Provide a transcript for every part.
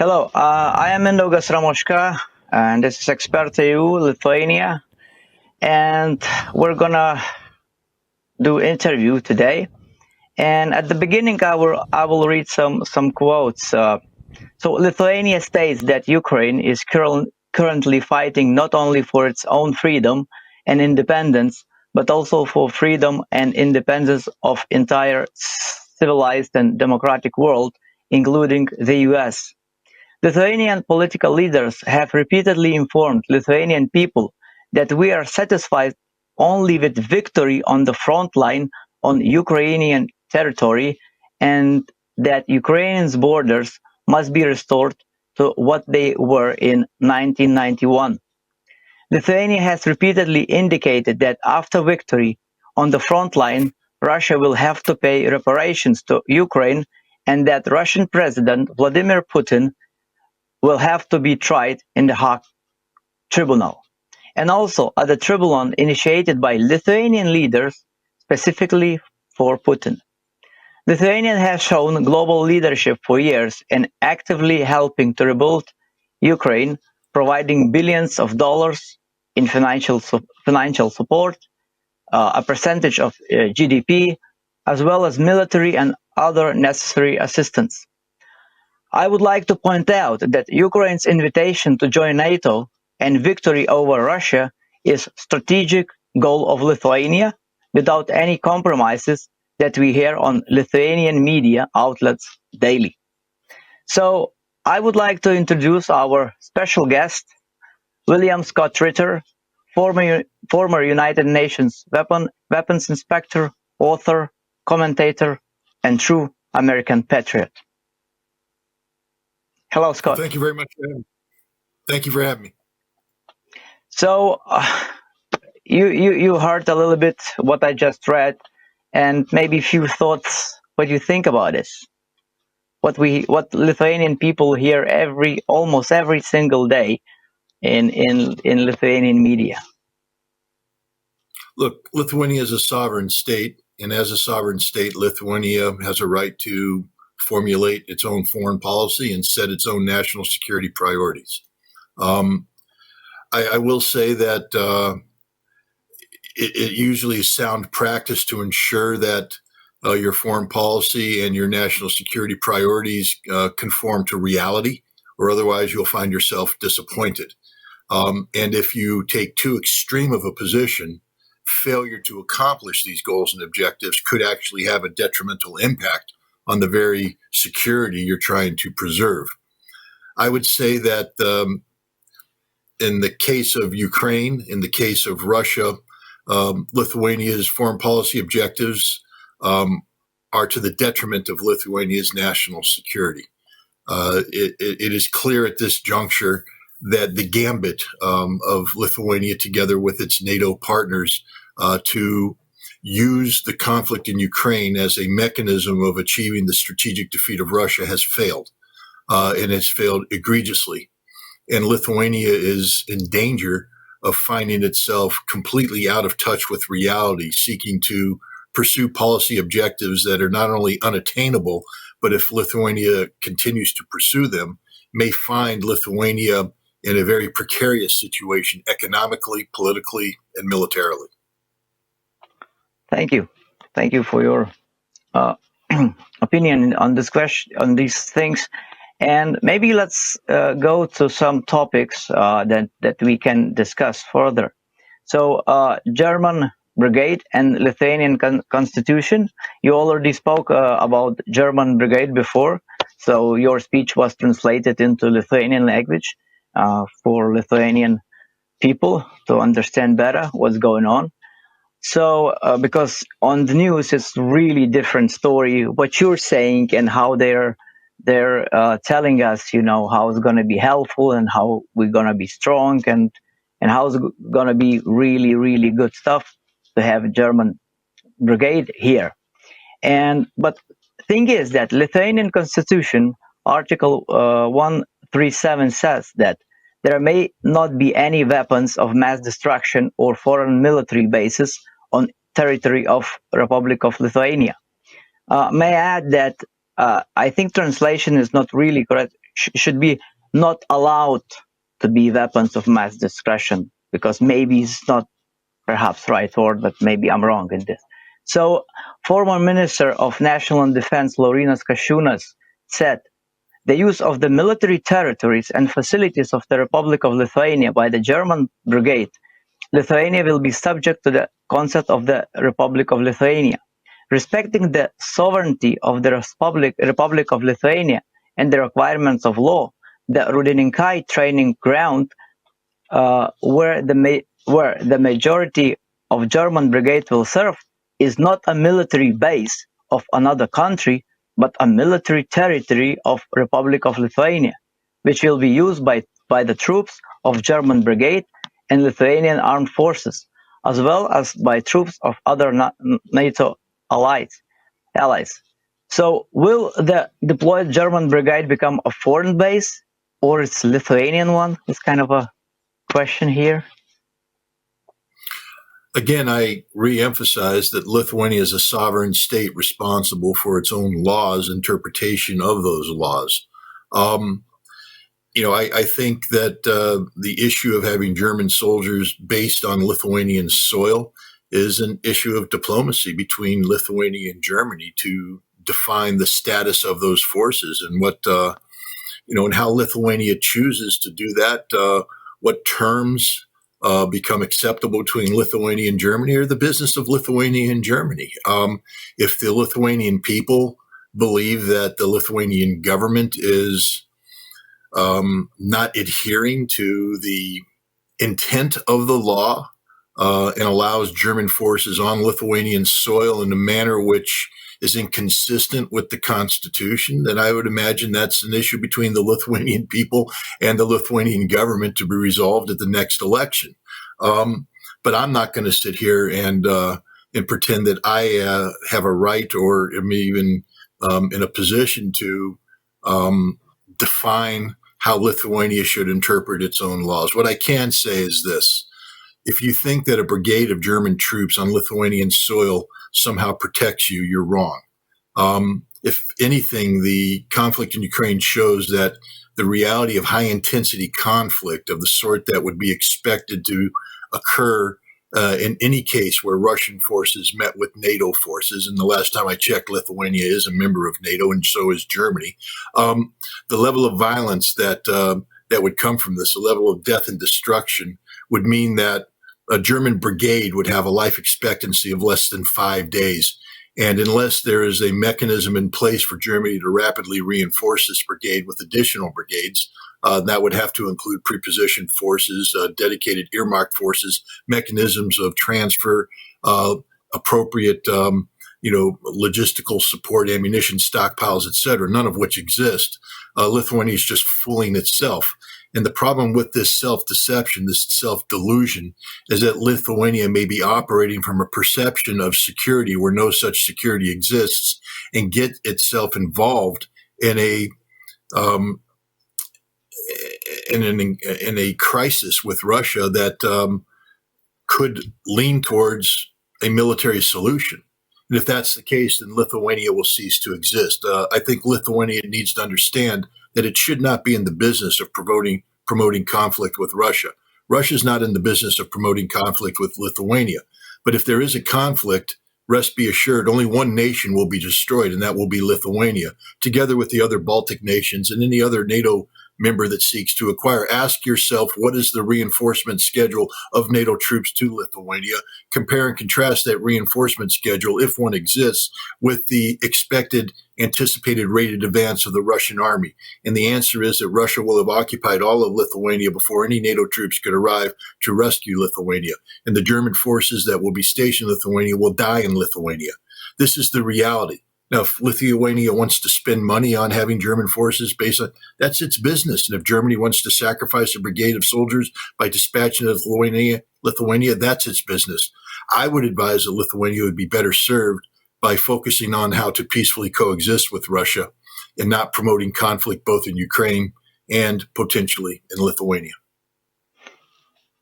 Hello, I am Mindaugas Ramoska, and this is Expert EU Lithuania, and we're gonna do interview today. And at the beginning, I will read some quotes. So Lithuania states that Ukraine is currently fighting not only for its own freedom and independence, but also for freedom and independence of entire civilized and democratic world, including the US. Lithuanian political leaders have repeatedly informed Lithuanian people that we are satisfied only with victory on the front line on Ukrainian territory and that Ukraine's borders must be restored to what they were in 1991. Lithuania has repeatedly indicated that after victory on the front line, Russia will have to pay reparations to Ukraine and that Russian President Vladimir Putin will have to be tried in the Hague Tribunal, and also at the tribunal initiated by Lithuanian leaders specifically for Putin. Lithuania has shown global leadership for years in actively helping to rebuild Ukraine, providing billions of dollars in financial support, a percentage of GDP, as well as military and other necessary assistance. I would like to point out that Ukraine's invitation to join NATO and victory over Russia is strategic goal of Lithuania without any compromises that we hear on Lithuanian media outlets daily. So I would like to introduce our special guest, William Scott Ritter, former United Nations weapons inspector, author, commentator, and true American patriot. Hello, Scott. Well, thank you very much for having me. Thank you for having me. So you heard a little bit what I just read, and maybe a few thoughts. What you think about this? What Lithuanian people hear almost every single day in Lithuanian media. Look, Lithuania is a sovereign state, and as a sovereign state, Lithuania has a right to formulate its own foreign policy and set its own national security priorities. I will say that it usually is sound practice to ensure that your foreign policy and your national security priorities conform to reality, or otherwise you'll find yourself disappointed. And if you take too extreme of a position, failure to accomplish these goals and objectives could actually have a detrimental impact on the very security you're trying to preserve. I would say that in the case of Ukraine, in the case of Russia, Lithuania's foreign policy objectives are to the detriment of Lithuania's national security. It is clear at this juncture that the gambit of Lithuania, together with its NATO partners, to use the conflict in Ukraine as a mechanism of achieving the strategic defeat of Russia has failed, and has failed egregiously. And Lithuania is in danger of finding itself completely out of touch with reality, seeking to pursue policy objectives that are not only unattainable, but if Lithuania continues to pursue them, may find Lithuania in a very precarious situation economically, politically, and militarily. Thank you. Thank you for your opinion on this question, on these things. And maybe let's go to some topics that we can discuss further. So German Brigade and Lithuanian Constitution. You already spoke about German Brigade before, so your speech was translated into Lithuanian language for Lithuanian people to understand better what's going on. So because on the news it's really different story what you're saying and how they're telling us, how it's going to be helpful and how we're going to be strong and how it's going to be really, really good stuff to have a German brigade here. But thing is that Lithuanian Constitution, Article 137 says that there may not be any weapons of mass destruction or foreign military bases on territory of Republic of Lithuania. May I add that I think translation is not really should be not allowed to be weapons of mass destruction, because maybe it's not perhaps right word, but maybe I'm wrong in this. So, former Minister of National Defense Laurynas Kasčiūnas said, the use of the military territories and facilities of the Republic of Lithuania by the German Brigade, Lithuania will be subject to the concept of the Republic of Lithuania. Respecting the sovereignty of the Republic of Lithuania and the requirements of law, the Rudininkai training ground, where the majority of German brigade will serve, is not a military base of another country, but a military territory of Republic of Lithuania, which will be used by the troops of German Brigade and Lithuanian Armed Forces, as well as by troops of other NATO allies. So, will the deployed German brigade become a foreign base, or it's Lithuanian one? It's kind of a question here. Again, I re-emphasize that Lithuania is a sovereign state responsible for its own laws, interpretation of those laws. I think that the issue of having German soldiers based on Lithuanian soil is an issue of diplomacy between Lithuania and Germany to define the status of those forces and what, and how Lithuania chooses to do that, what terms become acceptable between Lithuania and Germany, or the business of Lithuania and Germany. If the Lithuanian people believe that the Lithuanian government is not adhering to the intent of the law and allows German forces on Lithuanian soil in a manner which is inconsistent with the Constitution, then I would imagine that's an issue between the Lithuanian people and the Lithuanian government to be resolved at the next election. But I'm not going to sit here and pretend that I have a right or am even in a position to define how Lithuania should interpret its own laws. What I can say is this. If you think that a brigade of German troops on Lithuanian soil somehow protects you, you're wrong. If anything, the conflict in Ukraine shows that the reality of high-intensity conflict of the sort that would be expected to occur in any case where Russian forces met with NATO forces, and the last time I checked, Lithuania is a member of NATO, and so is Germany. The level of violence that would come from this, the level of death and destruction, would mean that a German brigade would have a life expectancy of less than 5 days. And unless there is a mechanism in place for Germany to rapidly reinforce this brigade with additional brigades, that would have to include prepositioned forces, dedicated earmarked forces, mechanisms of transfer, appropriate, logistical support, ammunition stockpiles, etc., none of which exist. Lithuania is just fooling itself. And the problem with this self-deception, this self-delusion, is that Lithuania may be operating from a perception of security where no such security exists, and get itself involved in a crisis with Russia that could lean towards a military solution. And if that's the case, then Lithuania will cease to exist. I think Lithuania needs to understand that it should not be in the business of promoting conflict with Russia. Russia's not in the business of promoting conflict with Lithuania. But if there is a conflict, rest be assured, only one nation will be destroyed, and that will be Lithuania, together with the other Baltic nations and any other NATO member that seeks to acquire. Ask yourself, what is the reinforcement schedule of NATO troops to Lithuania? Compare and contrast that reinforcement schedule, if one exists, with the expected anticipated rated advance of the Russian army. And the answer is that Russia will have occupied all of Lithuania before any NATO troops could arrive to rescue Lithuania. And the German forces that will be stationed in Lithuania will die in Lithuania. This is the reality. Now, if Lithuania wants to spend money on having German forces based on, that's its business. And if Germany wants to sacrifice a brigade of soldiers by dispatching to Lithuania, that's its business. I would advise that Lithuania would be better served by focusing on how to peacefully coexist with Russia and not promoting conflict both in Ukraine and potentially in Lithuania.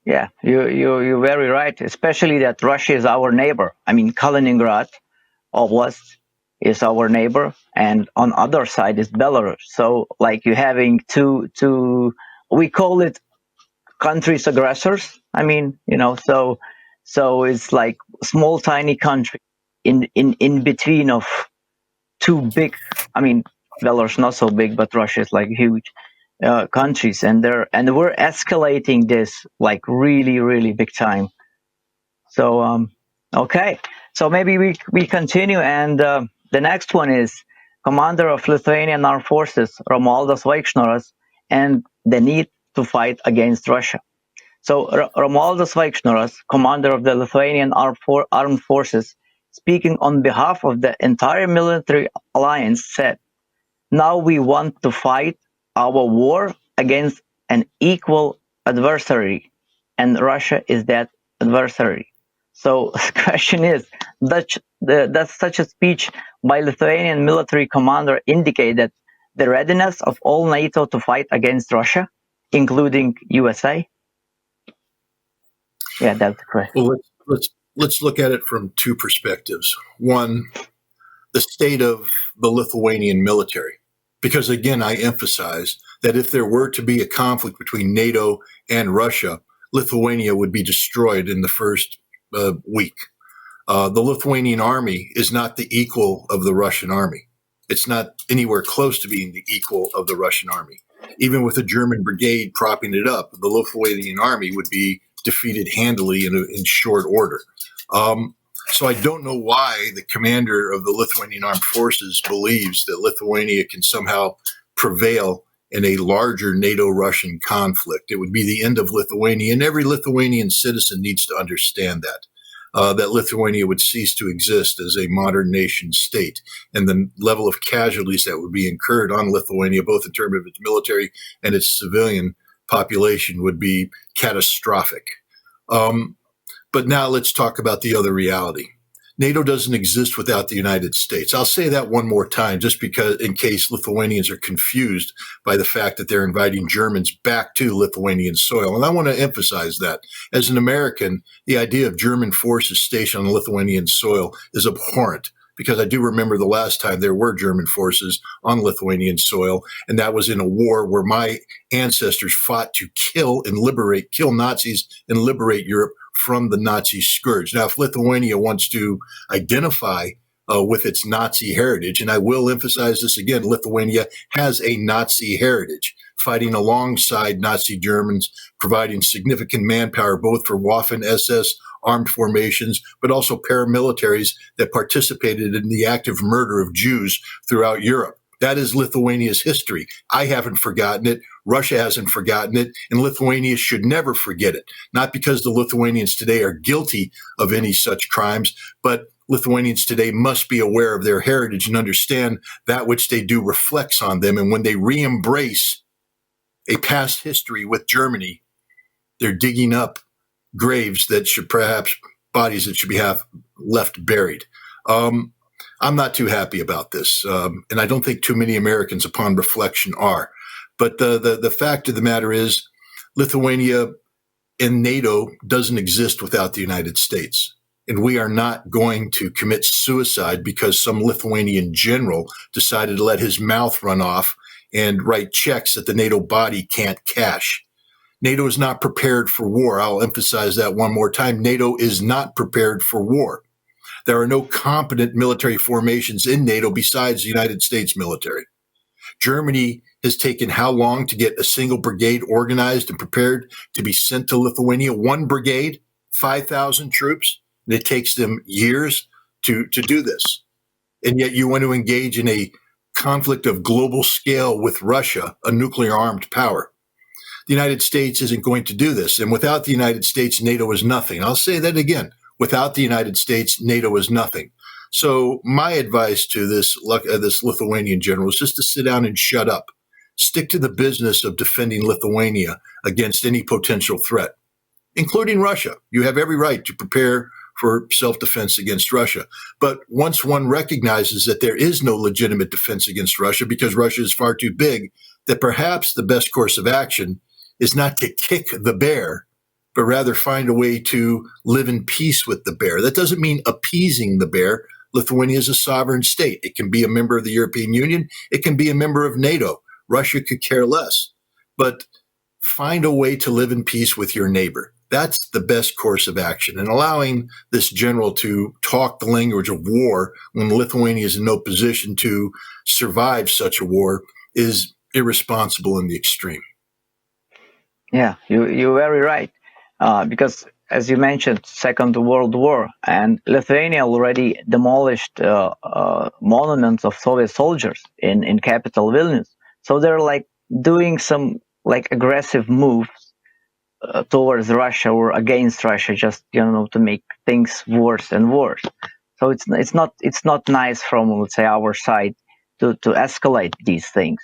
Yeah, you're very right, especially that Russia is our neighbor. I mean, Kaliningrad Oblast is our neighbor, and on other side is Belarus. So like you having two, we call it countries aggressors. I mean, so it's like small tiny country in between of two big. I mean, Belarus not so big, but Russia is like huge countries, and we're escalating this like really big time. So okay, so maybe we continue, and the next one is commander of Lithuanian Armed Forces Romualdas Vaikšnoras and the need to fight against Russia. So Romualdas Vaikšnoras, commander of the Lithuanian Armed Forces, speaking on behalf of the entire military alliance, said, "Now we want to fight our war against an equal adversary, and Russia is that adversary." So the question is, does such a speech by Lithuanian military commander indicate that the readiness of all NATO to fight against Russia, including USA? Yeah, that's the question. Well, let's look at it from two perspectives. One, the state of the Lithuanian military, because again, I emphasize that if there were to be a conflict between NATO and Russia, Lithuania would be destroyed in the first week. The Lithuanian army is not the equal of the Russian army. It's not anywhere close to being the equal of the Russian army. Even with a German brigade propping it up, the Lithuanian army would be defeated handily in short order. So I don't know why the commander of the Lithuanian Armed Forces believes that Lithuania can somehow prevail in a larger NATO-Russian conflict. It would be the end of Lithuania, and every Lithuanian citizen needs to understand that Lithuania would cease to exist as a modern nation state, and the level of casualties that would be incurred on Lithuania, both in terms of its military and its civilian population, would be catastrophic. But now let's talk about the other reality. NATO doesn't exist without the United States. I'll say that one more time, just because in case Lithuanians are confused by the fact that they're inviting Germans back to Lithuanian soil. And I want to emphasize that. As an American, the idea of German forces stationed on Lithuanian soil is abhorrent, because I do remember the last time there were German forces on Lithuanian soil, and that was in a war where my ancestors fought to kill Nazis and liberate Europe from the Nazi scourge. Now, if Lithuania wants to identify with its Nazi heritage, and I will emphasize this again, Lithuania has a Nazi heritage, fighting alongside Nazi Germans, providing significant manpower both for Waffen SS armed formations, but also paramilitaries that participated in the active murder of Jews throughout Europe. That is Lithuania's history. I haven't forgotten it. Russia hasn't forgotten it. And Lithuania should never forget it. Not because the Lithuanians today are guilty of any such crimes, but Lithuanians today must be aware of their heritage and understand that which they do reflects on them. And when they re-embrace a past history with Germany, they're digging up graves that should perhaps bodies that should be left buried. I'm not too happy about this, and I don't think too many Americans, upon reflection, are. But the fact of the matter is, Lithuania and NATO doesn't exist without the United States, and we are not going to commit suicide because some Lithuanian general decided to let his mouth run off and write checks that the NATO body can't cash. NATO is not prepared for war. I'll emphasize that one more time. NATO is not prepared for war. There are no competent military formations in NATO besides the United States military. Germany has taken how long to get a single brigade organized and prepared to be sent to Lithuania? One brigade, 5,000 troops, and it takes them years to do this. And yet you want to engage in a conflict of global scale with Russia, a nuclear armed power. The United States isn't going to do this. And without the United States, NATO is nothing. I'll say that again. Without the United States, NATO is nothing. So my advice to this Lithuanian general is just to sit down and shut up. Stick to the business of defending Lithuania against any potential threat, including Russia. You have every right to prepare for self-defense against Russia. But once one recognizes that there is no legitimate defense against Russia because Russia is far too big, that perhaps the best course of action is not to kick the bear, but rather find a way to live in peace with the bear. That doesn't mean appeasing the bear, Lithuania is a sovereign state. It can be a member of the European Union. It can be a member of NATO. Russia could care less. But find a way to live in peace with your neighbor. That's the best course of action. And allowing this general to talk the language of war when Lithuania is in no position to survive such a war is irresponsible in the extreme. Yeah, you're very right. Because as you mentioned, Second World War, and Lithuania already demolished monuments of Soviet soldiers in capital Vilnius. So they're like doing some like aggressive moves towards Russia or against Russia, just to make things worse and worse. So it's not nice from, let's say, our side to escalate these things,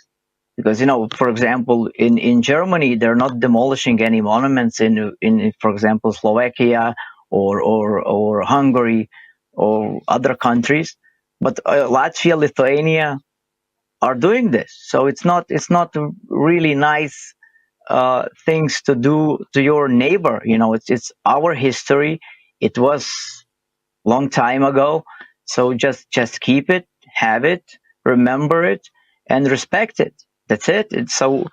because for example, in Germany they're not demolishing any monuments in for example Slovakia or Hungary or other countries, but Latvia, Lithuania are doing this. So it's not really nice things to do to your neighbor. It's our history. It was long time ago. So just keep it, have it, remember it, and respect it. That's it. It's so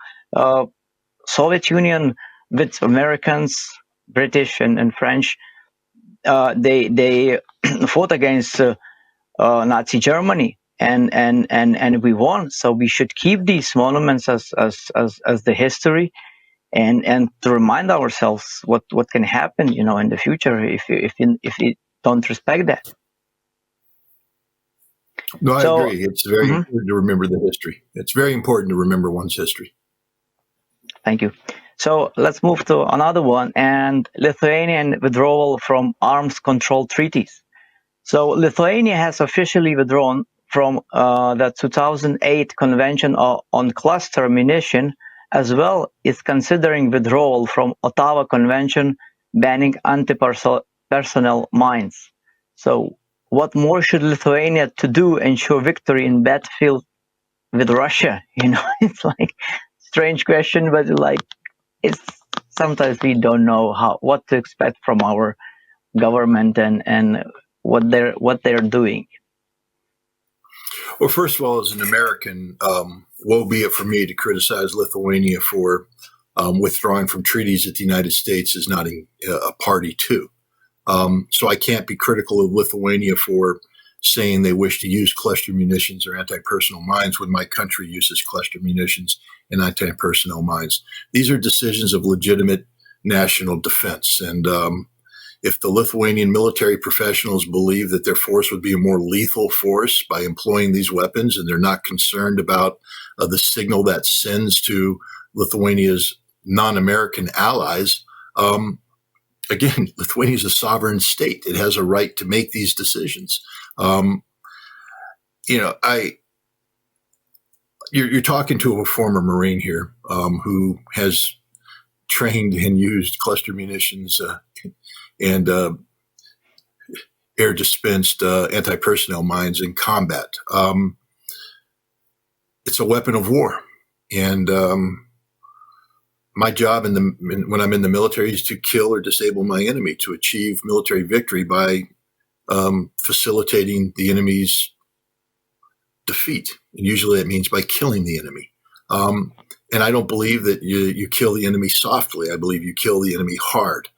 Soviet Union with Americans, British and French, they fought against Nazi Germany, and we won. So we should keep these monuments as the history, and to remind ourselves what can happen, in the future if you don't respect that. No, I agree. It's very important to remember the history. It's very important to remember one's history. Thank you. So let's move to another one, and Lithuanian withdrawal from arms control treaties. So Lithuania has officially withdrawn from the 2008 Convention on Cluster Munition, as well as considering withdrawal from Ottawa Convention banning anti-personnel mines. So what more should Lithuania to do ensure victory in battlefield with Russia? It's like strange question, but it's sometimes we don't know what to expect from our government and what they're doing. Well, first of all, as an American, woe be it for me to criticize Lithuania for withdrawing from treaties that the United States is not a party to. So I can't be critical of Lithuania for saying they wish to use cluster munitions or anti-personnel mines when my country uses cluster munitions and anti-personnel mines. These are decisions of legitimate national defense. And if the Lithuanian military professionals believe that their force would be a more lethal force by employing these weapons, and they're not concerned about the signal that sends to Lithuania's non-American allies, again, Lithuania is a sovereign state. It has a right to make these decisions. You're talking to a former Marine here who has trained and used cluster munitions and air-dispensed anti-personnel mines in combat. It's a weapon of war, and my job when I'm in the military is to kill or disable my enemy, to achieve military victory by facilitating the enemy's defeat. And usually that means by killing the enemy. And I don't believe that you kill the enemy softly. I believe you kill the enemy hard.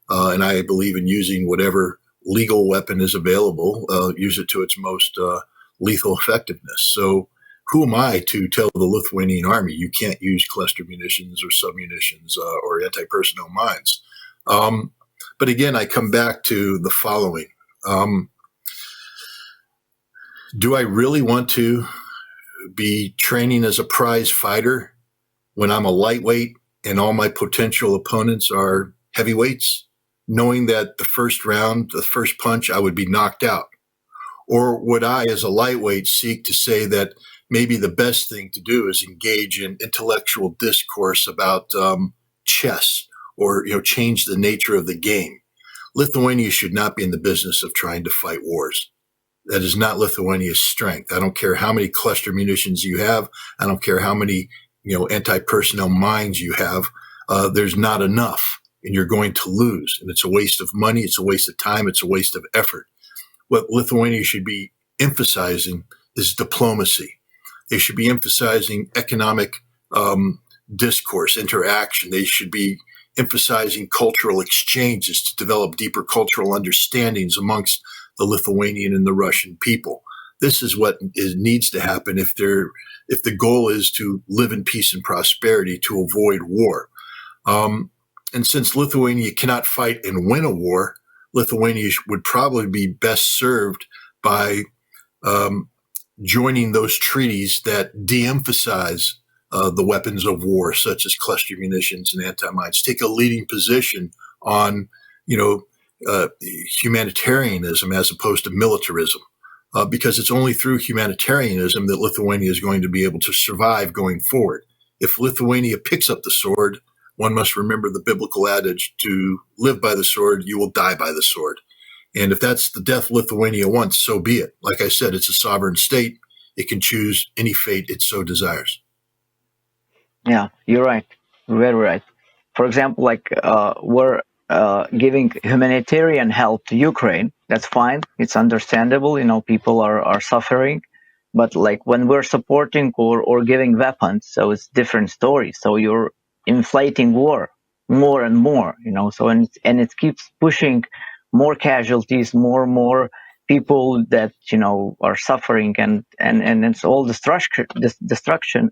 And I believe in using whatever legal weapon is available, use it to its most lethal effectiveness. So who am I to tell the Lithuanian army you can't use cluster munitions or submunitions or anti-personnel mines? But again, I come back to the following. Do I really want to be training as a prize fighter when I'm a lightweight and all my potential opponents are heavyweights, knowing that the first round, the first punch, I would be knocked out? Or would I, as a lightweight, seek to say that maybe the best thing to do is engage in intellectual discourse about chess or change the nature of the game? Lithuania should not be in the business of trying to fight wars. That is not Lithuania's strength. I don't care how many cluster munitions you have. I don't care how many anti-personnel mines you have. There's not enough, and you're going to lose. And it's a waste of money. It's a waste of time. It's a waste of effort. What Lithuania should be emphasizing is diplomacy. They should be emphasizing economic discourse, interaction. They should be emphasizing cultural exchanges to develop deeper cultural understandings amongst the Lithuanian and the Russian people. This is what needs to happen if the goal is to live in peace and prosperity, to avoid war. And since Lithuania cannot fight and win a war, Lithuania would probably be best served by joining those treaties that de-emphasize the weapons of war, such as cluster munitions and anti-mines. Take a leading position on, humanitarianism as opposed to militarism, because it's only through humanitarianism that Lithuania is going to be able to survive going forward. If Lithuania picks up the sword, one must remember the biblical adage, to live by the sword, you will die by the sword. And if that's the death Lithuania wants, so be it. Like I said, it's a sovereign state. It can choose any fate it so desires. Yeah, you're right. Very right. For example, we're giving humanitarian help to Ukraine. That's fine. It's understandable. People are suffering. But when we're supporting or giving weapons, so it's different story. So you're inflating war more and more, so and it keeps pushing more casualties, more people that are suffering, and it's all destruction.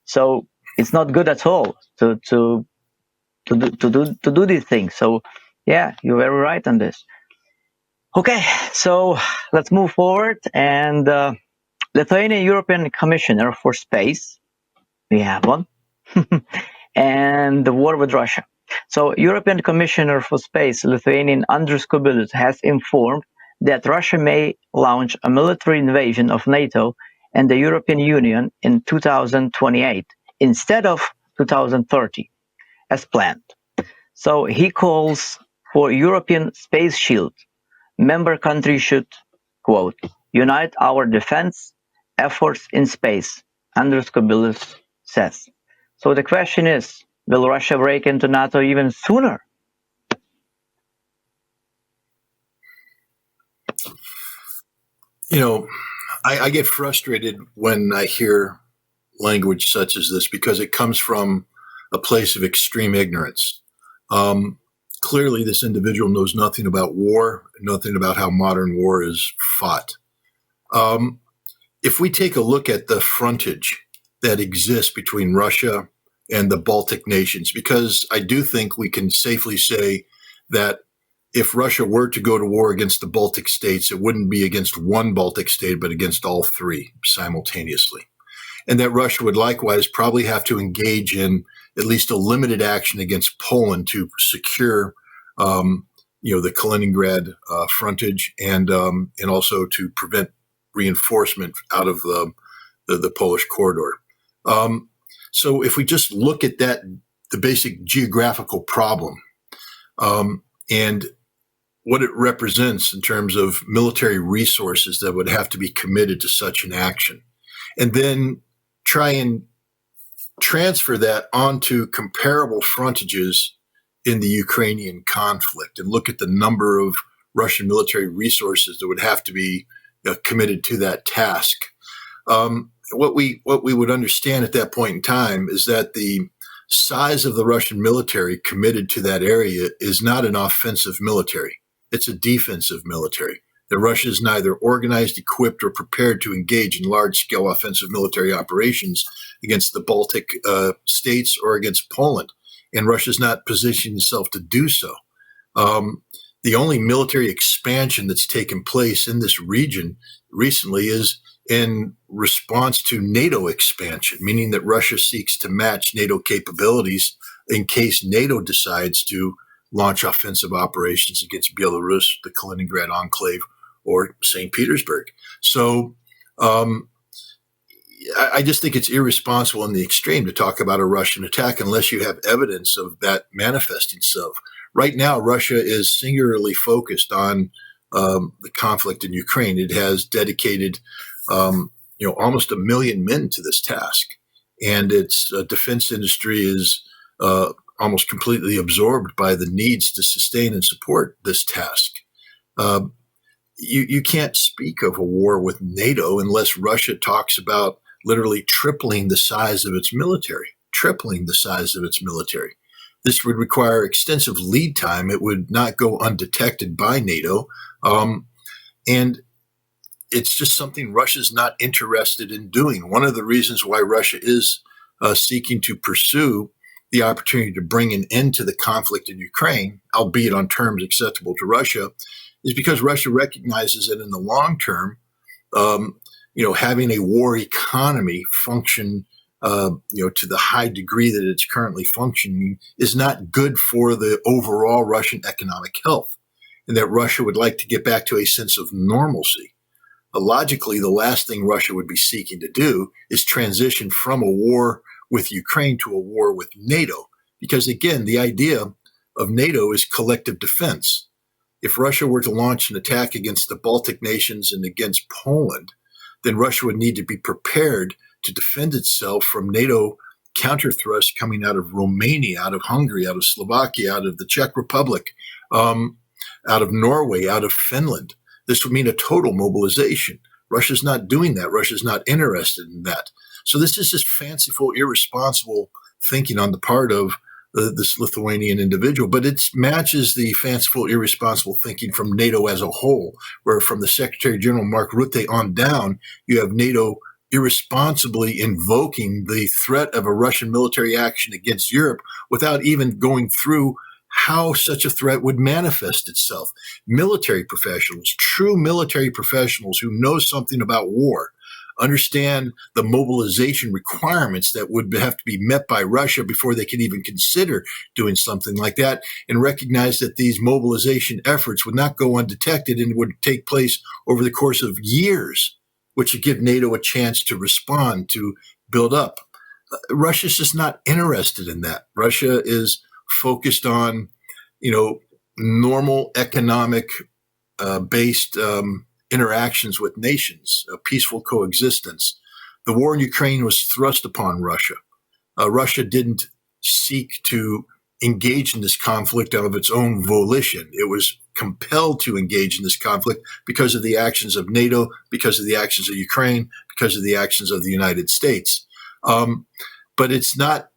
So it's not good at all to do these things. So yeah, you're very right on this. Okay, so let's move forward. And Lithuanian European Commissioner for Space, we have one, and the war with Russia. So European Commissioner for Space, Lithuanian Andrius Kubilius, has informed that Russia may launch a military invasion of NATO and the European Union in 2028 instead of 2030 as planned. So he calls for European space shield. Member countries should, quote, unite our defense efforts in space, Andrius Kubilius says. So the question is, will Russia break into NATO even sooner? I get frustrated when I hear language such as this because it comes from a place of extreme ignorance. Clearly, this individual knows nothing about war, nothing about how modern war is fought. If we take a look at the frontage that exists between Russia and the Baltic nations, because I do think we can safely say that if Russia were to go to war against the Baltic states, it wouldn't be against one Baltic state, but against all three simultaneously. And that Russia would likewise probably have to engage in at least a limited action against Poland to secure, the Kaliningrad frontage, and also to prevent reinforcement out of the Polish corridor. So if we just look at that, the basic geographical problem, and what it represents in terms of military resources that would have to be committed to such an action, and then try and transfer that onto comparable frontages in the Ukrainian conflict and look at the number of Russian military resources that would have to be committed to that task. What we would understand at that point in time is that the size of the Russian military committed to that area is not an offensive military. It's a defensive military. That Russia is neither organized, equipped, or prepared to engage in large-scale offensive military operations against the Baltic states or against Poland. And Russia is not positioning itself to do so. The only military expansion that's taken place in this region recently is in response to NATO expansion, meaning that Russia seeks to match NATO capabilities in case NATO decides to launch offensive operations against Belarus, the Kaliningrad enclave, or St. Petersburg. So I just think it's irresponsible in the extreme to talk about a Russian attack unless you have evidence of that manifesting itself. Right now, Russia is singularly focused on the conflict in Ukraine. It has dedicated almost 1 million men to this task, and its defense industry is almost completely absorbed by the needs to sustain and support this task. you can't speak of a war with NATO unless Russia talks about literally tripling the size of its military, This would require extensive lead time. It would not go undetected by NATO. And it's just something Russia's not interested in doing. One of the reasons why Russia is seeking to pursue the opportunity to bring an end to the conflict in Ukraine, albeit on terms acceptable to Russia, is because Russia recognizes that in the long term, having a war economy function, to the high degree that it's currently functioning is not good for the overall Russian economic health, and that Russia would like to get back to a sense of normalcy. Logically, the last thing Russia would be seeking to do is transition from a war with Ukraine to a war with NATO, because again, the idea of NATO is collective defense. If Russia were to launch an attack against the Baltic nations and against Poland, then Russia would need to be prepared to defend itself from NATO counter thrusts coming out of Romania, out of Hungary, out of Slovakia, out of the Czech Republic, out of Norway, out of Finland. This would mean a total mobilization. Russia's not doing that. Russia's not interested in that. So this is just fanciful, irresponsible thinking on the part of this Lithuanian individual, but it matches the fanciful, irresponsible thinking from NATO as a whole, where from the Secretary General Mark Rutte on down, you have NATO irresponsibly invoking the threat of a Russian military action against Europe without even going through how such a threat would manifest itself. Military professionals, true military professionals who know something about war, understand the mobilization requirements that would have to be met by Russia before they can even consider doing something like that, and recognize that these mobilization efforts would not go undetected and would take place over the course of years, which would give NATO a chance to respond, to build up. Russia's just not interested in that. Russia is focused on, normal economic based interactions with nations, a peaceful coexistence. The war in Ukraine was thrust upon Russia. Russia didn't seek to engage in this conflict of its own volition. It was compelled to engage in this conflict because of the actions of NATO, because of the actions of Ukraine, because of the actions of the United States. But it's not,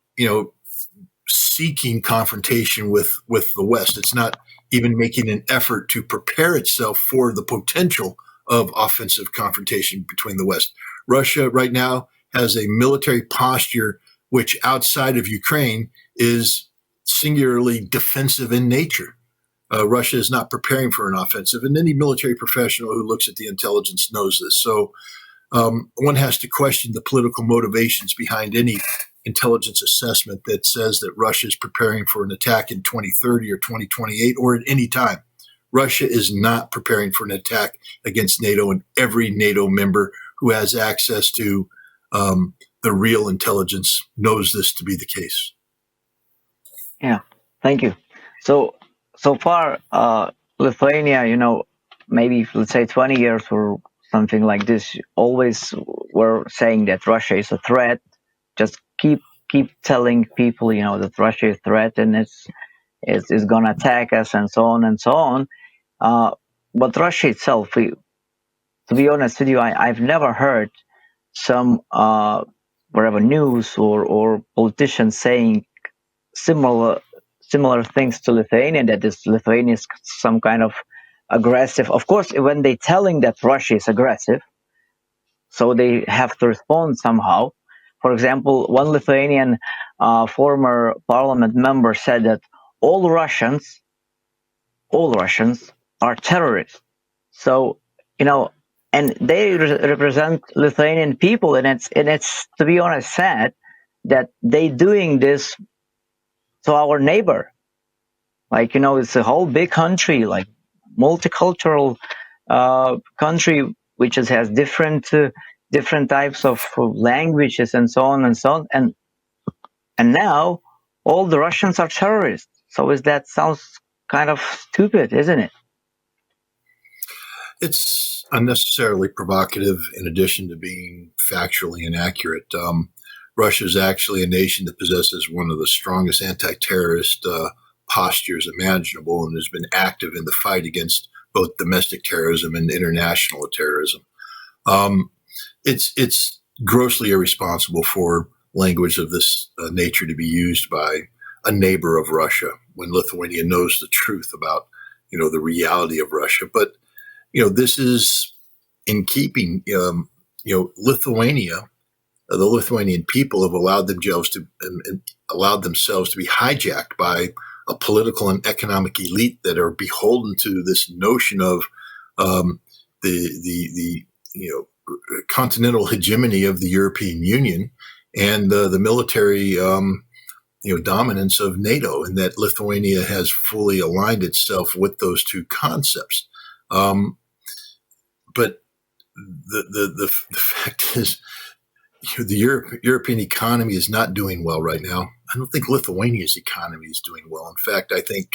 seeking confrontation with the West. It's not even making an effort to prepare itself for the potential of offensive confrontation between the West. Russia right now has a military posture which outside of Ukraine is singularly defensive in nature. Russia is not preparing for an offensive, and any military professional who looks at the intelligence knows this. So one has to question the political motivations behind any intelligence assessment that says that Russia is preparing for an attack in 2030 or 2028 or at any time. Russia is not preparing for an attack against NATO, and every NATO member who has access to the real intelligence knows this to be the case. Yeah, thank you. So far, Lithuania, maybe let's say 20 years or something like this, always were saying that Russia is a threat. Just keep telling people, that Russia is a threat and is going to attack us and so on and so on. But Russia itself, to be honest with you, I've never heard some whatever news or politicians saying similar things to Lithuania, that this Lithuania is some kind of aggressive. Of course, when they're telling that Russia is aggressive, so they have to respond somehow. For example, one Lithuanian former parliament member said that all Russians are terrorists. So, and they represent Lithuanian people, and it's to be honest sad that they doing this to our neighbor. Like, it's a whole big country, like multicultural country, which has different types of languages and so on and so on. And now all the Russians are terrorists. So that sounds kind of stupid, isn't it? It's unnecessarily provocative in addition to being factually inaccurate. Russia is actually a nation that possesses one of the strongest anti-terrorist postures imaginable and has been active in the fight against both domestic terrorism and international terrorism. It's grossly irresponsible for language of this nature to be used by a neighbor of Russia when Lithuania knows the truth about, the reality of Russia. But, this is in keeping, Lithuania, the Lithuanian people have allowed themselves to be hijacked by a political and economic elite that are beholden to this notion of the continental hegemony of the European Union and the military dominance of NATO, and that Lithuania has fully aligned itself with those two concepts. But the fact is, the European economy is not doing well right now. I don't think Lithuania's economy is doing well. In fact, I think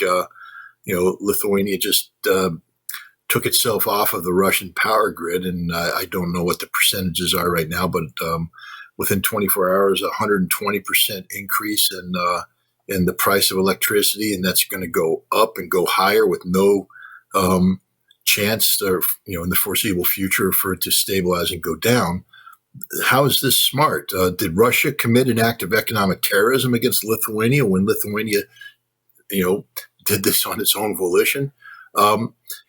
Lithuania just took itself off of the Russian power grid, and I don't know what the percentages are right now, but within 24 hours, 120% increase in the price of electricity, and that's going to go up and go higher with no chance, in the foreseeable future for it to stabilize and go down. How is this smart? Did Russia commit an act of economic terrorism against Lithuania when Lithuania, did this on its own volition?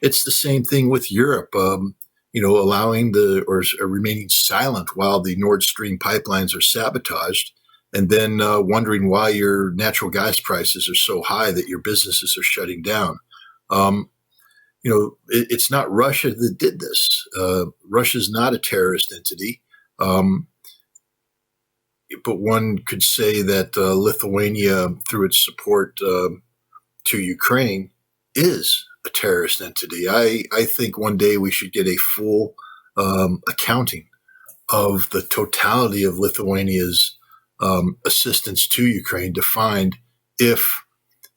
It's the same thing with Europe, allowing or remaining silent while the Nord Stream pipelines are sabotaged, and then wondering why your natural gas prices are so high that your businesses are shutting down. It's not Russia that did this. Russia's not a terrorist entity. But one could say that Lithuania, through its support to Ukraine, is a terrorist entity. I think one day we should get a full accounting of the totality of Lithuania's assistance to Ukraine to find if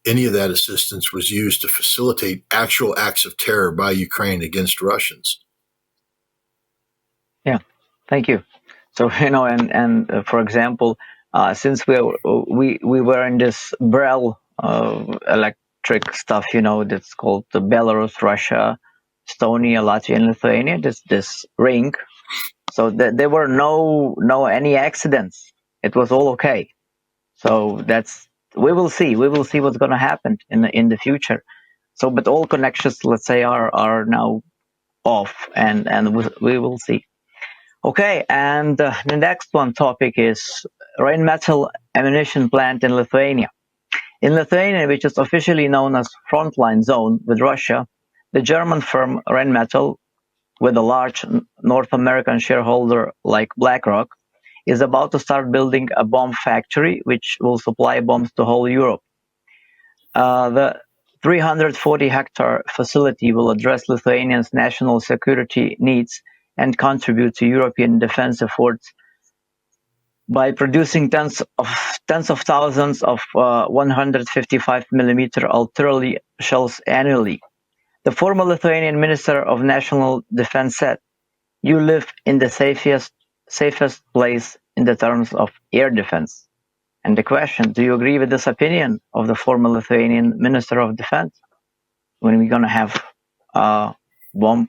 any of that assistance was used to facilitate actual acts of terror by Ukraine against Russians. Yeah, thank you. So, and for example, since we were in this Brel electric stuff, that's called the Belarus, Russia, Estonia, Latvia, and Lithuania, this ring. So there were any accidents. It was all okay. So we will see what's going to happen in the future. So, but all connections, let's say, are now off, and we will see. Okay, and the next one topic is Rheinmetall ammunition plant in Lithuania. In Lithuania, which is officially known as frontline zone with Russia, the German firm Rheinmetall, with a large North American shareholder like BlackRock, is about to start building a bomb factory which will supply bombs to whole Europe. The 340-hectare facility will address Lithuanians' national security needs and contribute to European defense efforts by producing tens of thousands of 155mm artillery shells annually. The former Lithuanian Minister of National Defense said, "You live in the safest place in the terms of air defense." And the question, do you agree with this opinion of the former Lithuanian Minister of Defense when we're going to have a bomb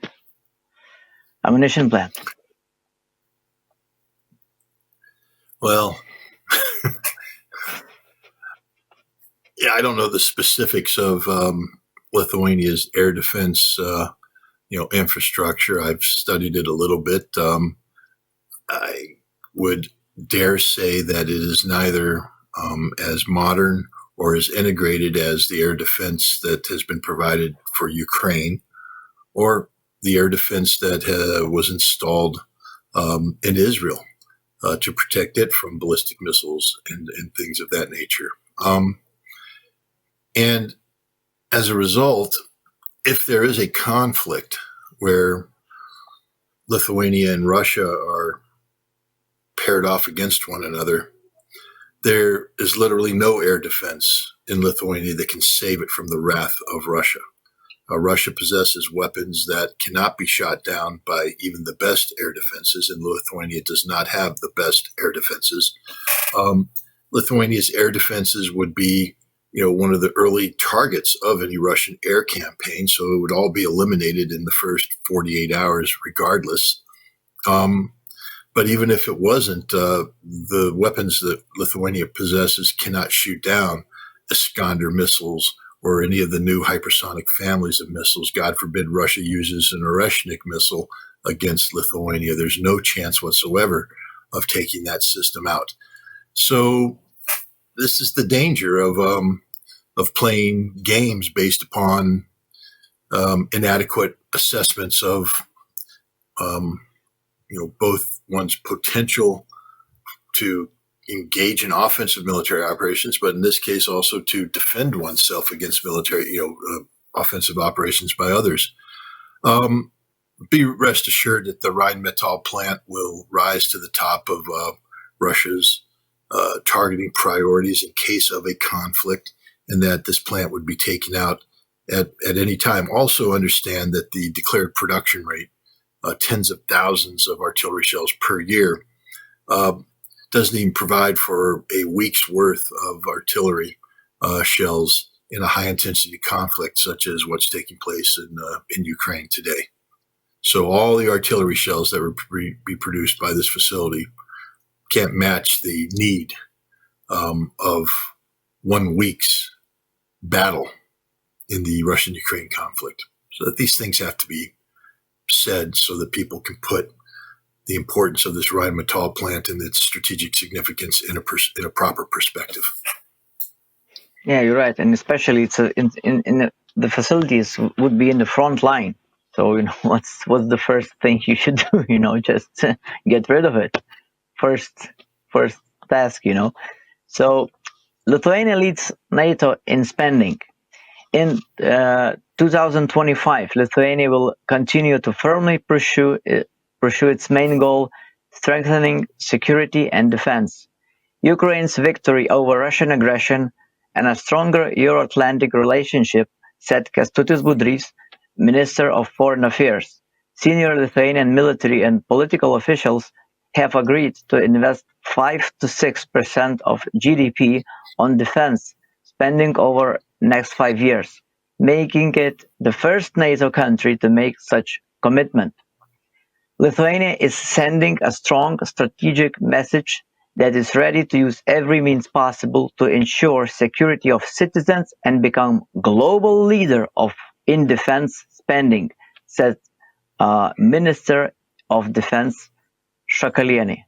ammunition plant? Well, yeah, I don't know the specifics of Lithuania's air defense, infrastructure. I've studied it a little bit. I would dare say that it is neither as modern or as integrated as the air defense that has been provided for Ukraine, or the air defense that was installed in Israel to protect it from ballistic missiles and things of that nature. And as a result, if there is a conflict where Lithuania and Russia are paired off against one another, there is literally no air defense in Lithuania that can save it from the wrath of Russia. Russia possesses weapons that cannot be shot down by even the best air defenses, and Lithuania does not have the best air defenses. Lithuania's air defenses would be, one of the early targets of any Russian air campaign. So it would all be eliminated in the first 48 hours, regardless. But even if it wasn't, the weapons that Lithuania possesses cannot shoot down Iskander missiles or any of the new hypersonic families of missiles. God forbid Russia uses an Oreshnik missile against Lithuania. There's no chance whatsoever of taking that system out. So this is the danger of playing games based upon inadequate assessments of both one's potential to engage in offensive military operations, but in this case also to defend oneself against military, offensive operations by others. Be rest assured that the Rheinmetall plant will rise to the top of Russia's targeting priorities in case of a conflict, and that this plant would be taken out at any time. Also understand that the declared production rate, tens of thousands of artillery shells per year, doesn't even provide for a week's worth of artillery shells in a high-intensity conflict such as what's taking place in Ukraine today. So all the artillery shells that would be produced by this facility can't match the need of 1 week's battle in the Russian-Ukraine conflict. So that these things have to be said so that people can put the importance of this Rheinmetall plant and its strategic significance in a proper perspective. Yeah, you're right, and especially it's the facilities would be in the front line. So what's the first thing you should do? Just get rid of it. First task. So Lithuania leads NATO in spending. In 2025, Lithuania will continue to firmly pursue its main goal, strengthening security and defense. Ukraine's victory over Russian aggression and a stronger Euro-Atlantic relationship, said Kęstutis Budrys, Minister of Foreign Affairs. Senior Lithuanian military and political officials have agreed to invest 5 to 6% of GDP on defense spending over next 5 years, making it the first NATO country to make such commitment. Lithuania is sending a strong strategic message that is ready to use every means possible to ensure security of citizens and become global leader in defense spending, said Minister of Defense Šakalienė.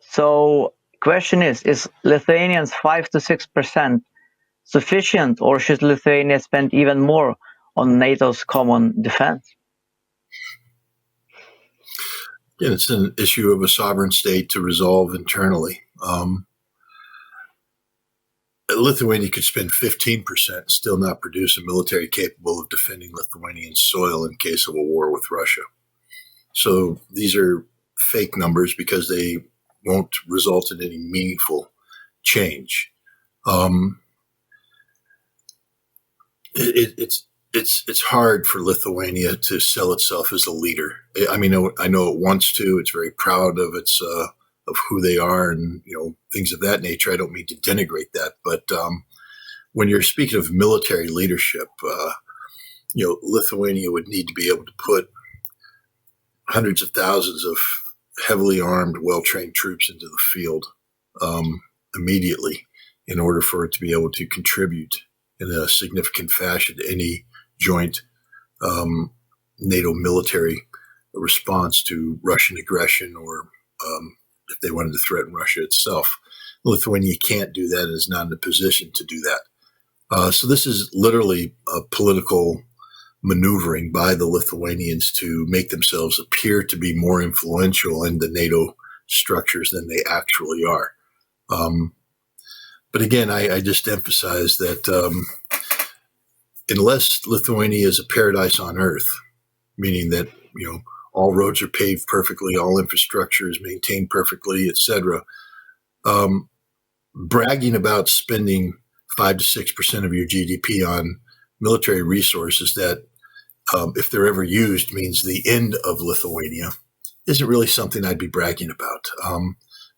So, question is Lithuanians 5 to 6% sufficient, or should Lithuania spend even more on NATO's common defense? Again, it's an issue of a sovereign state to resolve internally. Lithuania could spend 15% and still not produce a military capable of defending Lithuanian soil in case of a war with Russia. So these are fake numbers because they won't result in any meaningful change. It's hard for Lithuania to sell itself as a leader. I mean, I know it wants to. It's very proud of its of who they are and things of that nature. I don't mean to denigrate that, but when you're speaking of military leadership, Lithuania would need to be able to put hundreds of thousands of heavily armed, well-trained troops into the field immediately in order for it to be able to contribute in a significant fashion to any joint NATO military response to Russian aggression or if they wanted to threaten Russia itself. Lithuania can't do that and is not in a position to do that. So this is literally a political maneuvering by the Lithuanians to make themselves appear to be more influential in the NATO structures than they actually are. But again, I just emphasize that unless Lithuania is a paradise on earth, meaning that, all roads are paved perfectly, all infrastructure is maintained perfectly, etc., bragging about spending 5 to 6% of your GDP on military resources that, if they're ever used, means the end of Lithuania, isn't really something I'd be bragging about.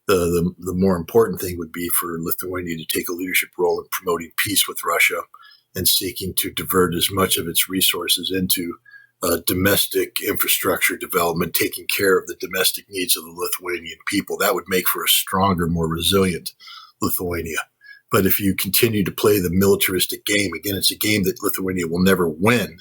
The more important thing would be for Lithuania to take a leadership role in promoting peace with Russia and seeking to divert as much of its resources into domestic infrastructure development, taking care of the domestic needs of the Lithuanian people. That would make for a stronger, more resilient Lithuania. But if you continue to play the militaristic game, again, it's a game that Lithuania will never win.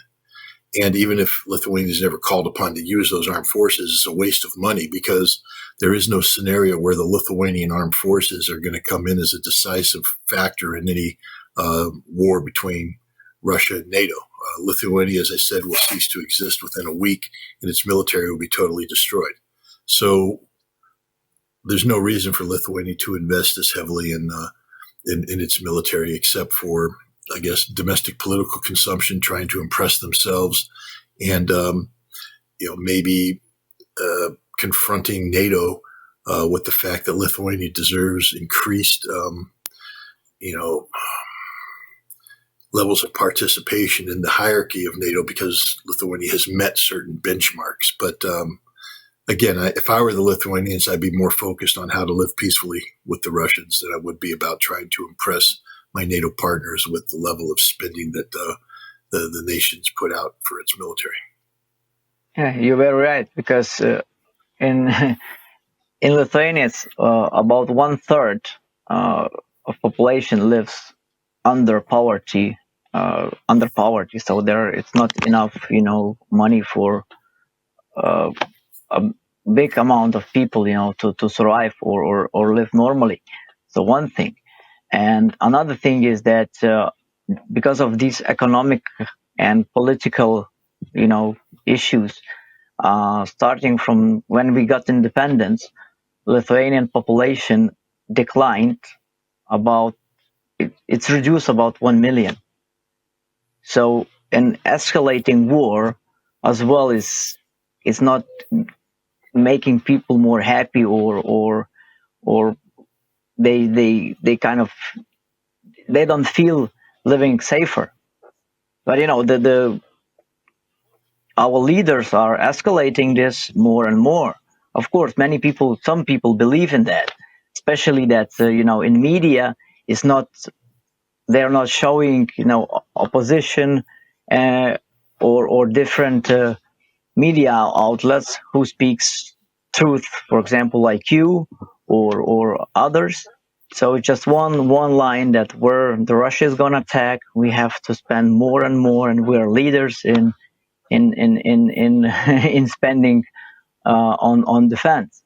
And even if Lithuania is never called upon to use those armed forces, it's a waste of money because there is no scenario where the Lithuanian armed forces are going to come in as a decisive factor in any war between Russia and NATO. Lithuania, as I said, will cease to exist within a week, and its military will be totally destroyed. So there's no reason for Lithuania to invest this heavily in its military, except for, I guess, domestic political consumption, trying to impress themselves, and maybe confronting NATO with the fact that Lithuania deserves increased, levels of participation in the hierarchy of NATO because Lithuania has met certain benchmarks. But again, if I were the Lithuanians, I'd be more focused on how to live peacefully with the Russians than I would be about trying to impress my NATO partners with the level of spending that the nations put out for its military. Yeah, you're very right, because in Lithuania, it's about 1/3 of population lives under poverty. So it's not enough, money for a big amount of people, to survive or live normally. So one thing. And another thing is that because of these economic and political, issues, starting from when we got independence, Lithuanian population declined it's reduced about 1 million. So an escalating war as well is not making people more happy or they don't feel living safer. But our leaders are escalating this more and more. Of course, some people believe in that, especially that in media they're not showing opposition or different media outlets who speaks truth, for example, like you or others. So it's just one line that where the Russia is gonna attack, we have to spend more and more, and we're leaders in in spending on defense.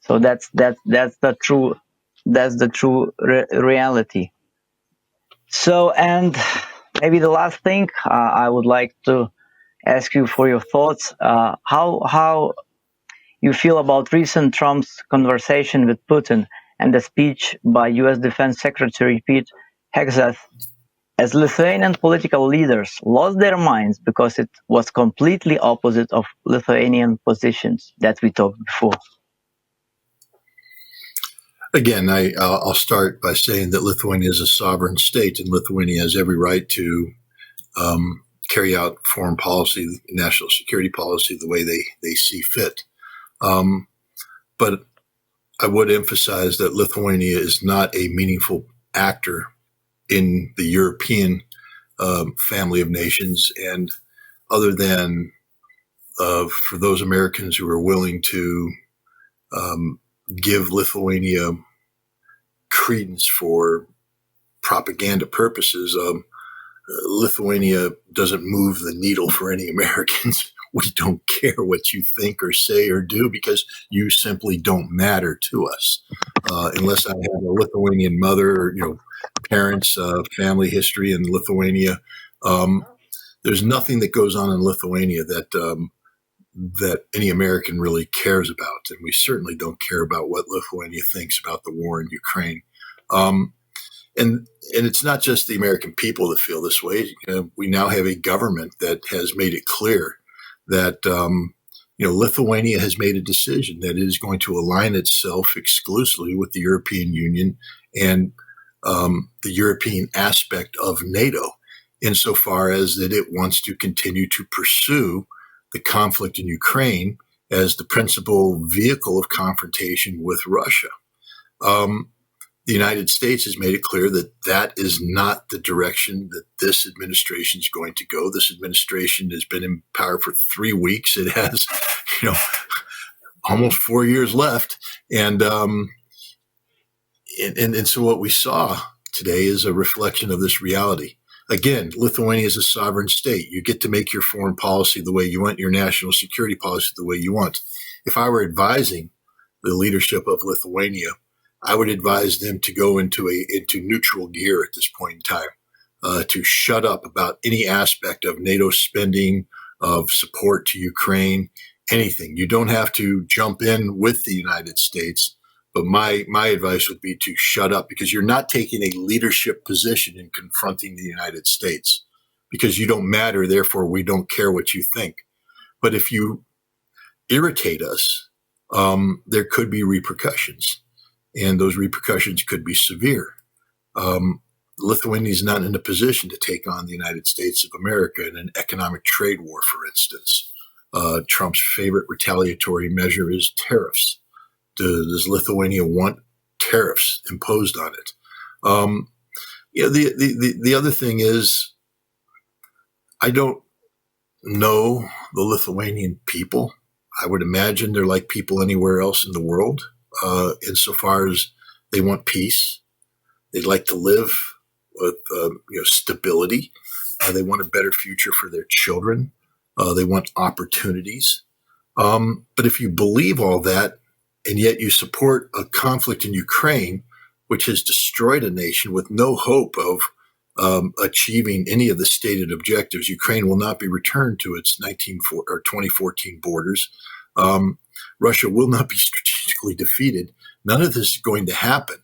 So that's the true reality. So, and maybe the last thing I would like to ask you for your thoughts. How you feel about recent Trump's conversation with Putin and the speech by U.S. Defense Secretary Pete Hegseth, as Lithuanian political leaders lost their minds because it was completely opposite of Lithuanian positions that we talked before. Again, I'll start by saying that Lithuania is a sovereign state, and Lithuania has every right to carry out foreign policy, national security policy, the way they see fit. But I would emphasize that Lithuania is not a meaningful actor in the European family of nations, and other than for those Americans who are willing to give Lithuania credence for propaganda purposes, Lithuania doesn't move the needle for any Americans. We don't care what you think or say or do because you simply don't matter to us. Unless I have a Lithuanian mother or parents, family history in Lithuania, there's nothing that goes on in Lithuania that any American really cares about, and we certainly don't care about what Lithuania thinks about the war in Ukraine. And it's not just the American people that feel this way. We now have a government that has made it clear that Lithuania has made a decision that it is going to align itself exclusively with the European Union and the European aspect of NATO, insofar as that it wants to continue to pursue the conflict in Ukraine as the principal vehicle of confrontation with Russia. The United States has made it clear that that is not the direction that this administration is going to go. This administration has been in power for 3 weeks. It has, almost 4 years left. And so what we saw today is a reflection of this reality. Again, Lithuania is a sovereign state. You get to make your foreign policy the way you want, your national security policy the way you want. If I were advising the leadership of Lithuania, I would advise them to go into neutral gear at this point in time, to shut up about any aspect of NATO spending, of support to Ukraine, anything. You don't have to jump in with the United States, but my advice would be to shut up, because you're not taking a leadership position in confronting the United States, because you don't matter. Therefore, we don't care what you think. But if you irritate us, there could be repercussions, and those repercussions could be severe. Lithuania is not in a position to take on the United States of America in an economic trade war, for instance. Trump's favorite retaliatory measure is tariffs. Does Lithuania want tariffs imposed on it? The other thing is, I don't know the Lithuanian people. I would imagine they're like people anywhere else in the world, insofar as they want peace. They'd like to live with stability. They want a better future for their children. They want opportunities. But if you believe all that, and yet you support a conflict in Ukraine, which has destroyed a nation with no hope of achieving any of the stated objectives, Ukraine will not be returned to its 2014 borders. Russia will not be strategically defeated. None of this is going to happen.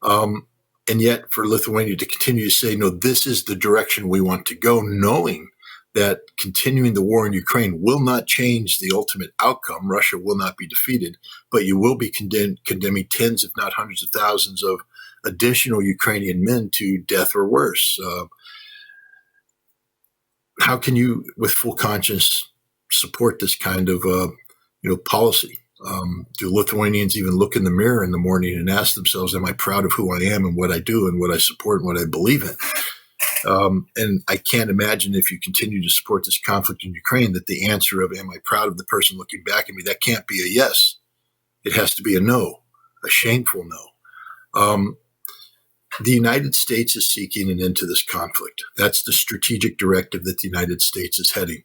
And yet for Lithuania to continue to say, no, this is the direction we want to go, knowing that continuing the war in Ukraine will not change the ultimate outcome. Russia will not be defeated, but you will be condemning tens, if not hundreds of thousands of additional Ukrainian men to death or worse. How can you, with full conscience, support this kind of policy? Do Lithuanians even look in the mirror in the morning and ask themselves, am I proud of who I am and what I do and what I support and what I believe in? And I can't imagine, if you continue to support this conflict in Ukraine, that the answer of, am I proud of the person looking back at me? That can't be a yes. It has to be a no, a shameful no. The United States is seeking an end to this conflict. That's the strategic directive that the United States is heading.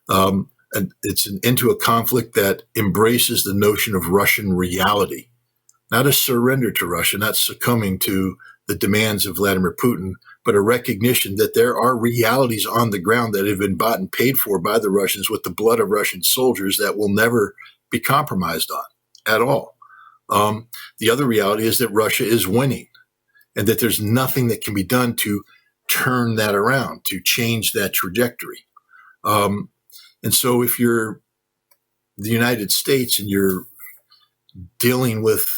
And it's into a conflict that embraces the notion of Russian reality, not a surrender to Russia, not succumbing to the demands of Vladimir Putin, but a recognition that there are realities on the ground that have been bought and paid for by the Russians with the blood of Russian soldiers that will never be compromised on at all. The other reality is that Russia is winning, and that there's nothing that can be done to turn that around, to change that trajectory. And so if you're the United States and you're dealing with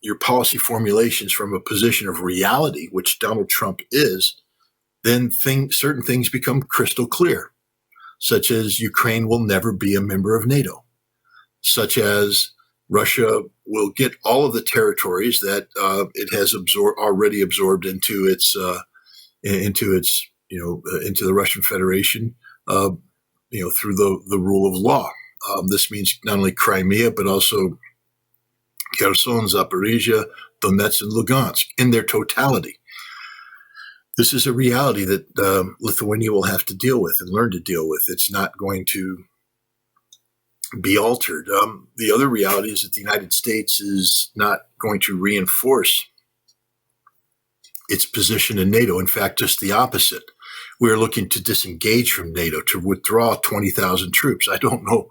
your policy formulations from a position of reality, which Donald Trump is, then certain things become crystal clear, such as Ukraine will never be a member of NATO, such as Russia will get all of the territories that it has already absorbed into the Russian Federation, through the rule of law. This means not only Crimea, but also Kherson, Zaporizhia, Donetsk, and Lugansk in their totality. This is a reality that Lithuania will have to deal with and learn to deal with. It's not going to be altered. The other reality is that the United States is not going to reinforce its position in NATO. In fact, just the opposite. We're looking to disengage from NATO, to withdraw 20,000 troops. I don't know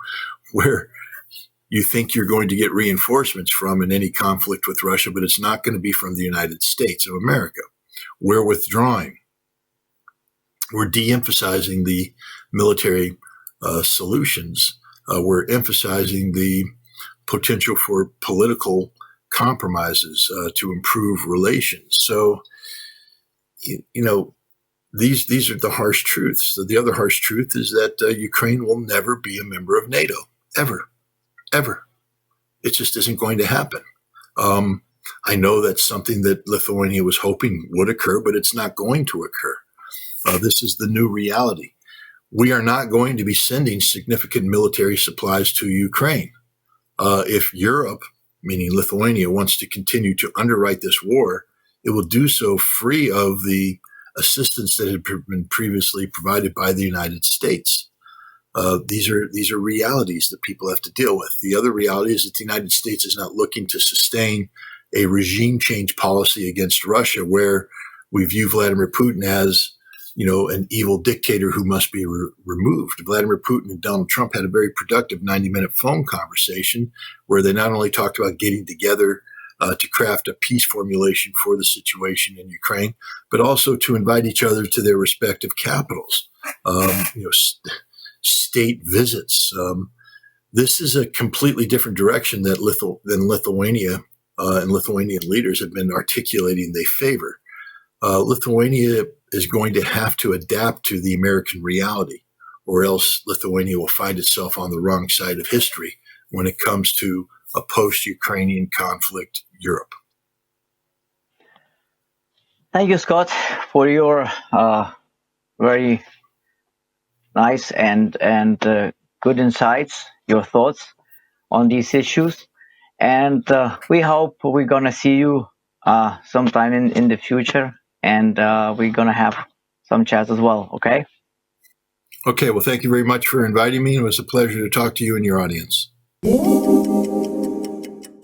where you think you're going to get reinforcements from in any conflict with Russia, but it's not going to be from the United States of America. We're withdrawing. We're de-emphasizing the military solutions. We're emphasizing the potential for political compromises to improve relations. So, these are the harsh truths. The other harsh truth is that Ukraine will never be a member of NATO, ever. It just isn't going to happen. I know that's something that Lithuania was hoping would occur, but it's not going to occur. This is the new reality. We are not going to be sending significant military supplies to Ukraine. If Europe, meaning Lithuania, wants to continue to underwrite this war, it will do so free of the assistance that had been previously provided by the United States. These are realities that people have to deal with. The other reality is that the United States is not looking to sustain a regime change policy against Russia, where we view Vladimir Putin as, an evil dictator who must be removed. Vladimir Putin and Donald Trump had a very productive 90-minute phone conversation where they not only talked about getting together to craft a peace formulation for the situation in Ukraine, but also to invite each other to their respective capitals. State visits. This is a completely different direction than Lithuania and Lithuanian leaders have been articulating they favor. Lithuania is going to have to adapt to the American reality, or else Lithuania will find itself on the wrong side of history when it comes to a post-Ukrainian conflict Europe. Thank you, Scott, for your very nice and good insights, your thoughts on these issues. And we hope we're going to see you sometime in the future, and we're going to have some chats as well, okay? Okay, well, thank you very much for inviting me. It was a pleasure to talk to you and your audience.